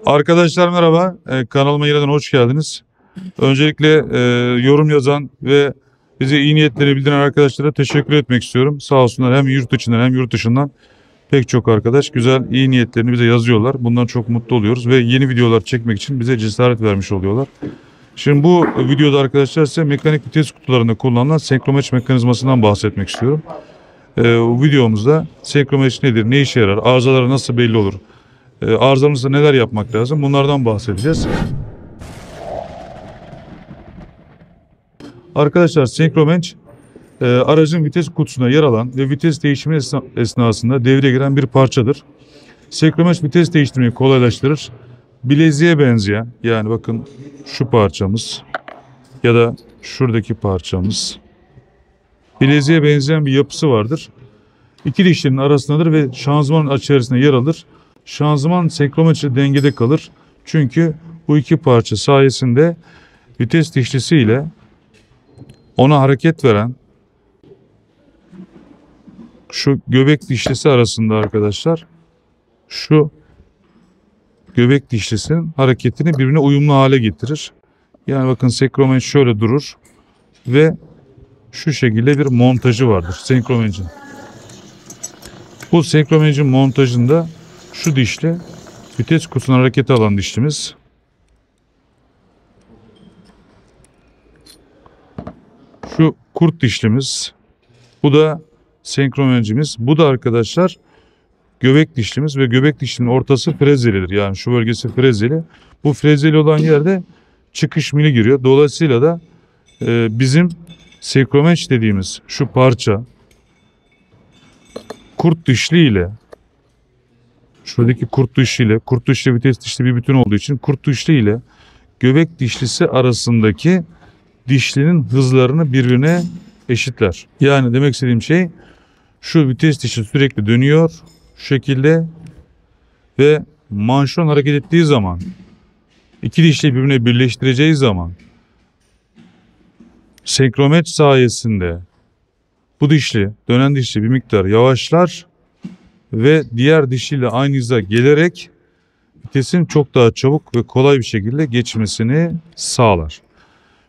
Arkadaşlar merhaba. Kanalıma yeniden hoş geldiniz. Öncelikle yorum yazan ve bize iyi niyetlerini bildiren arkadaşlara teşekkür etmek istiyorum. Sağ olsunlar, hem yurt içinden hem yurt dışından pek çok arkadaş güzel iyi niyetlerini bize yazıyorlar. Bundan çok mutlu oluyoruz ve yeni videolar çekmek için bize cesaret vermiş oluyorlar. Şimdi bu videoda arkadaşlar size mekanik vites kutularında kullanılan senkromeç mekanizmasından bahsetmek istiyorum. Videomuzda senkromeç nedir, ne işe yarar, arızaları nasıl belli olur, arızamızda neler yapmak lazım, bunlardan bahsedeceğiz. Arkadaşlar senkromeç aracın vites kutusuna yer alan ve vites değişimi esnasında devreye giren bir parçadır. Senkromeç vites değiştirmeyi kolaylaştırır. Bileziğe benzeyen, yani bakın şu parçamız ya da şuradaki parçamız, bileziğe benzeyen bir yapısı vardır. İki dişlinin arasındadır ve şanzımanın içerisinde yer alır. Şanzıman senkromeçle dengede kalır. Çünkü bu iki parça sayesinde vites dişlisi ile ona hareket veren şu göbek dişlisi arasında arkadaşlar, şu göbek dişlisinin hareketini birbirine uyumlu hale getirir. Yani bakın senkromeç şöyle durur ve şu şekilde bir montajı vardır senkromecin. Bu senkromecin montajında şu dişli vites kutusuna hareketi alan dişlimiz. Şu kurt dişlimiz. Bu da senkromecimiz. Bu da arkadaşlar göbek dişlimiz ve göbek dişlinin ortası frezelidir. Yani şu bölgesi frezeli. Bu frezeli olan yerde çıkış mili giriyor. Dolayısıyla da bizim senkromeç dediğimiz şu parça kurt dişli ile şuradaki kurt dişli vites dişli bir bütün olduğu için kurt dişli ile göbek dişlisi arasındaki dişlinin hızlarını birbirine eşitler. Yani demek istediğim şey, şu vites dişli sürekli dönüyor şu şekilde ve manşon hareket ettiği zaman, iki dişli birbirine birleştireceği zaman senkromeç sayesinde bu dişli, dönen dişli bir miktar yavaşlar ve diğer dişliyle aynı hiza gelerek vitesin çok daha çabuk ve kolay bir şekilde geçmesini sağlar.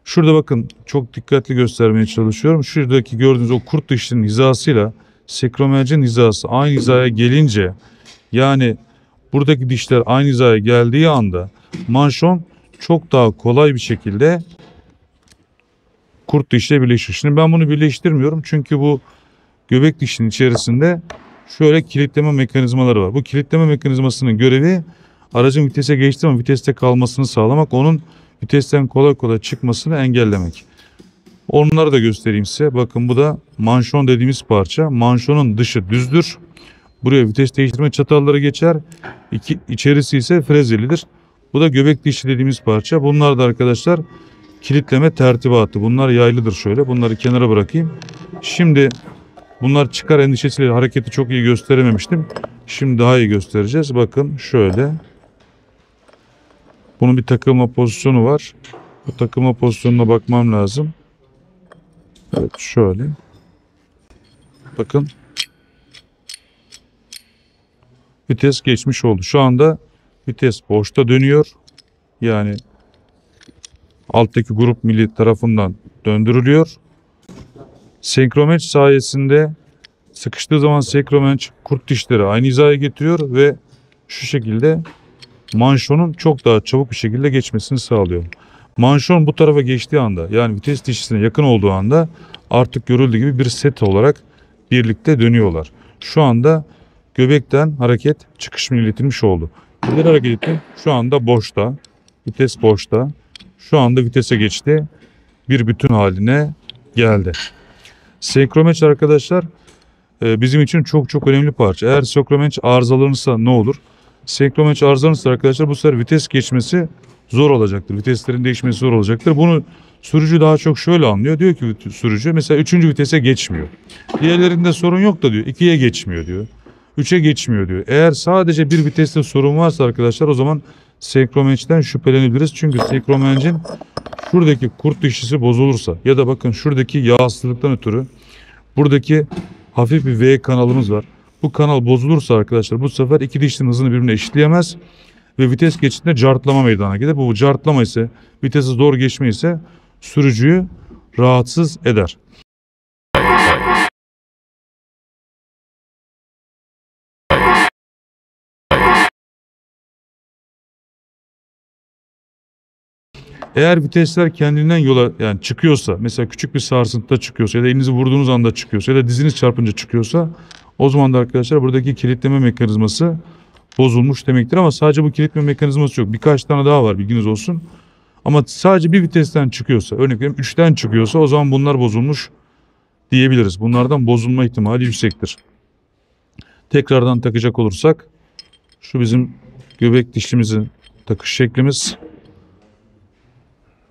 Şurada bakın, çok dikkatli göstermeye çalışıyorum. Şuradaki gördüğünüz o kurt dişlinin hizasıyla senkromecin hizası aynı hizaya gelince, yani buradaki dişler aynı hizaya geldiği anda manşon çok daha kolay bir şekilde kurt dişle birleşir. Şimdi ben bunu birleştirmiyorum çünkü bu göbek dişinin içerisinde şöyle kilitleme mekanizmaları var. Bu kilitleme mekanizmasının görevi aracın vitese geçtiği zaman viteste kalmasını sağlamak, onun vitesten kolay kolay çıkmasını engellemek. Onları da göstereyim size. Bakın bu da manşon dediğimiz parça. Manşonun dışı düzdür. Buraya vites değiştirme çatalları geçer. İçerisi ise frezelidir. Bu da göbek dişi dediğimiz parça. Bunlar da arkadaşlar kilitleme tertibatı. Bunlar yaylıdır şöyle. Bunları kenara bırakayım. Şimdi bunlar çıkar endişesiyle hareketi çok iyi gösterememiştim. Şimdi daha iyi göstereceğiz. Bakın şöyle. Bunun bir takılma pozisyonu var. Bu takılma pozisyonuna bakmam lazım. Evet, şöyle. Bakın. Vites geçmiş oldu. Şu anda vites boşta dönüyor. Yani alttaki grup mili tarafından döndürülüyor. Senkromeç sayesinde sıkıştığı zaman senkromeç kurt dişleri aynı hizaya getiriyor ve şu şekilde manşonun çok daha çabuk bir şekilde geçmesini sağlıyor. Manşon bu tarafa geçtiği anda, yani vites dişlisine yakın olduğu anda artık görüldüğü gibi bir set olarak birlikte dönüyorlar. Şu anda göbekten hareket çıkış mili iletilmiş oldu. İleri hareket etti. Şu anda boşta. Vites boşta. Şu anda vitese geçti. Bir bütün haline geldi. Senkromeç arkadaşlar bizim için çok çok önemli parça. Eğer senkromeç arızalanırsa ne olur? Senkromeç arızalanırsa arkadaşlar bu sefer vites geçmesi zor olacaktır. Viteslerin değişmesi zor olacaktır. Bunu sürücü daha çok şöyle anlıyor. Diyor ki sürücü mesela 3. vitese geçmiyor. Diğerlerinde sorun yok da diyor 2'ye geçmiyor diyor. 3'e geçmiyor diyor. Eğer sadece bir viteste sorun varsa arkadaşlar o zaman senkromeçten şüphelenebiliriz. Çünkü senkromecin şuradaki kurt dişlisi bozulursa ya da bakın şuradaki yağsızlıktan ötürü buradaki hafif bir V kanalımız var. Bu kanal bozulursa arkadaşlar bu sefer iki dişlinin hızını birbirine eşitleyemez ve vites geçişinde cartlama meydana gelir. Bu cartlama ise, vitesi zor geçme ise sürücüyü rahatsız eder. Eğer vitesler kendinden yola yani çıkıyorsa, mesela küçük bir sarsıntıda çıkıyorsa ya da elinizi vurduğunuz anda çıkıyorsa ya da diziniz çarpınca çıkıyorsa, o zaman da arkadaşlar buradaki kilitleme mekanizması bozulmuş demektir. Ama sadece bu kilitleme mekanizması yok. Birkaç tane daha var, bilginiz olsun. Ama sadece bir vitesten çıkıyorsa, örnek veriyorum 3'ten çıkıyorsa, o zaman bunlar bozulmuş diyebiliriz. Bunlardan bozulma ihtimali yüksektir. Tekrardan takacak olursak, şu bizim göbek dişlimizin takış şeklimiz.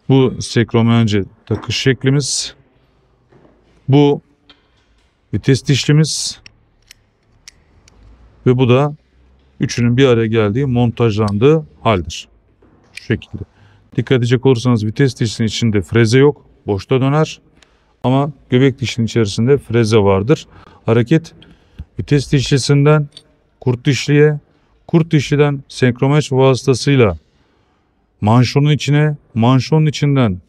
Bu sekromenci takış şeklimiz. Bu vites dişlimiz. Ve bu da üçünün bir araya geldiği, montajlandığı haldir. Şu şekilde. Dikkat edecek olursanız vites dişlinin içinde freze yok. Boşta döner. Ama göbek dişlinin içerisinde freze vardır. Hareket vites dişlisinden kurt dişliye, kurt dişliden senkromeç vasıtasıyla manşonun içine, manşonun içinden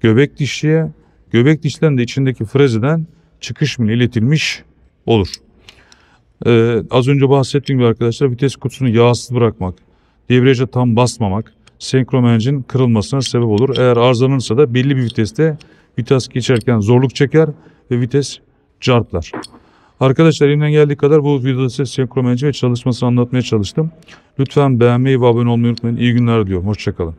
göbek dişliye, göbek dişliden de içindeki frezeden çıkış mili iletilmiş olur. Az önce bahsettiğim gibi arkadaşlar, vites kutusunu yağsız bırakmak, debriyaja tam basmamak senkromencin kırılmasına sebep olur. Eğer arızalanırsa da belli bir viteste vites geçerken zorluk çeker ve vites cartlar. Arkadaşlar elimden geldiği kadar bu videoda size senkromenci ve çalışmasını anlatmaya çalıştım. Lütfen beğenmeyi ve abone olmayı unutmayın. İyi günler diliyorum. Hoşça kalın.